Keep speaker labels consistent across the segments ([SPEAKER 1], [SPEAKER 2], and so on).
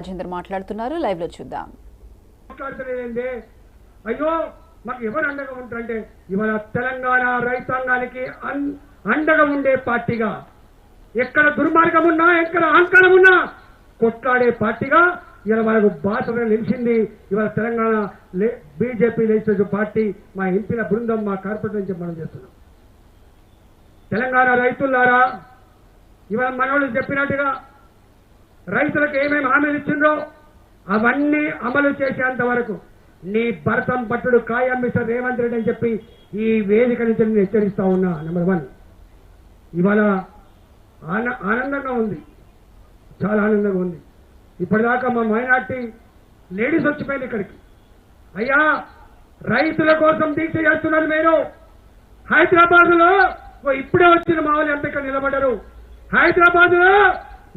[SPEAKER 1] రాజేంద్ర మాట్లాడుతున్నారు, లైవ్ లో చూద్దాం.
[SPEAKER 2] అయ్యో మాకు ఎవరు అండగా ఉంటారంటే ఇవాళ తెలంగాణ రైతాంగానికి అండగా ఉండే పార్టీగా, ఎక్కడ దుర్మార్గం ఉన్నా ఎక్కడ అహంకారం ఉన్నా కొట్లాడే పార్టీగా ఇవాళ వాళ్ళకు బాసగా నిలిచింది. ఇవాళ తెలంగాణ బీజేపీ లెజిస్లేటివ్ పార్టీ, మా ఎంపీల బృందం, మా కార్పొరేటర్ నుంచి మనం చేస్తున్నాం. తెలంగాణ రైతులారా, ఇవాళ మనోళ్ళు చెప్పినట్టుగా రైతులకు ఏమేమి హామీలు ఇచ్చిండ్రో అవన్నీ అమలు చేసేంత వరకు నీ భరతం పట్టుడు ఖాయం మిస్టర్ రేవంత్ రెడ్డి అని చెప్పి ఈ వేదిక నుంచి నేను హెచ్చరిస్తా ఉన్నా. నెంబర్ 1, ఇవాళ ఆనందంగా ఉంది, చాలా ఆనందంగా ఉంది. ఇప్పటిదాకా మా మైనార్టీ లేడీస్ వచ్చిపోయింది ఇక్కడికి. అయ్యా, రైతుల కోసం దీక్ష చేస్తున్నారు మీరు. హైదరాబాద్ లో ఇప్పుడే వచ్చిన మా వాళ్ళు ఎంత ఇక్కడ నిలబడ్డారు. హైదరాబాద్ లో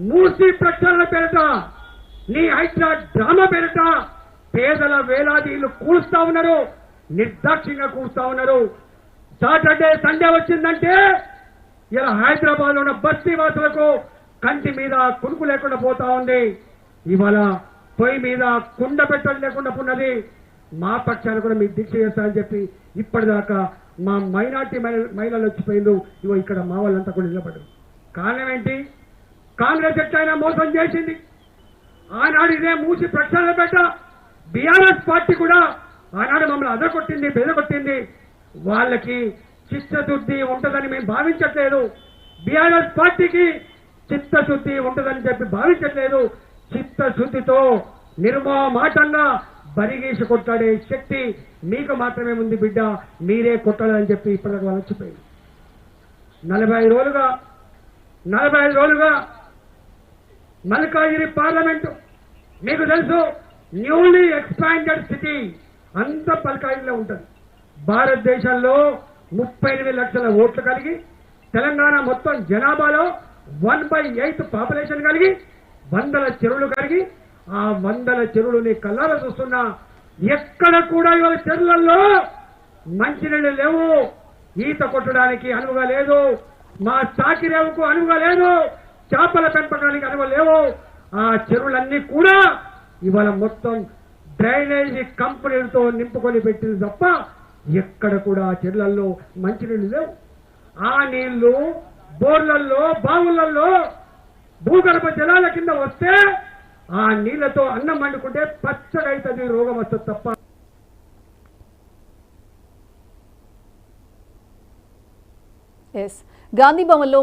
[SPEAKER 2] మూసీ ప్రక్షాళన పేరిట, నీ హైదరా డ్రామా పేరిట పేదల వేలాది ఇల్లు కూలుస్తా ఉన్నారు, నిర్దాక్షిణ్యంగా కూలుస్తా ఉన్నారు. సాటర్డే సండే వచ్చిందంటే ఇలా హైదరాబాద్ లో ఉన్న బస్తీ వాసులకు కంటి మీద కునుకు లేకుండా పోతా ఉంది. ఇవాళ పొయ్యి మీద కుండ పెట్టడం లేకుండా ఉన్నది. మా పక్షాలు కూడా మీకు దీక్ష చేస్తారని చెప్పి ఇప్పటిదాకా మా మైనార్టీ మహిళలు వచ్చిపోయిండు. ఇవో ఇక్కడ మా వాళ్ళంతా కూడా నిలబడ్డారు. కారణం ఏంటి? కాంగ్రెస్ ఎట్లయినా మోసం చేసింది. ఆనాడు ఇదే మూసి ప్రక్షాళన పెట్ట బీఆర్ఎస్ పార్టీ కూడా ఆనాడు మమ్మల్ని అదరగొట్టింది, బెదరగొట్టింది. వాళ్ళకి చిత్తశుద్ధి ఉంటుందని మేము భావించట్లేదు. బీఆర్ఎస్ పార్టీకి చిత్తశుద్ధి ఉంటుందని చెప్పి భావించట్లేదు. చిత్తశుద్ధితో నిర్మమాటంగా బరిగీసి కొట్లాడే శక్తి మీకు మాత్రమే ఉంది బిడ్డ, మీరే కొట్టాలని చెప్పి ఇప్పటికి వాళ్ళు వచ్చిపోయింది. 45 రోజులుగా మల్కాజిగిరి పార్లమెంటు మీకు తెలుసు, న్యూలీ ఎక్స్పాండెడ్ సిటీ అంతా మల్కాజిగిరిలో ఉంటుంది. భారతదేశంలో 38 లక్షల ఓట్లు కలిగి, తెలంగాణ మొత్తం జనాభాలో 1/8 పాపులేషన్ కలిగి, 100 చెరువులు కలిగి, ఆ 100 చెరువులని కళ్ళారా చూస్తున్నా ఎక్కడ కూడా ఇవాళ చెరువులలో మంచినీళ్ళు లేవు, ఈత కొట్టడానికి అనువుగా లేదు, మా సాకిరేవుకు అనువుగా లేదు, చేపల పెంపకానికి అనువు లేవు. ఆ చెరువులన్నీ కూడా ఇవాళ మొత్తం డ్రైనేజీ కంపెనీలతో నింపుకొని పెట్టింది తప్ప ఎక్కడ కూడా ఆ చెరువులలో మంచినీళ్ళు లేవు. ఆ నీళ్లు బోర్లల్లో, బావులలో, భూగర్భ జలాల కింద వస్తే ఆ నీళ్లతో అన్నం వండుకుంటే పచ్చగా అవుతుంది, రోగం వస్తుంది తప్ప.
[SPEAKER 1] గాంధీ భవన్లో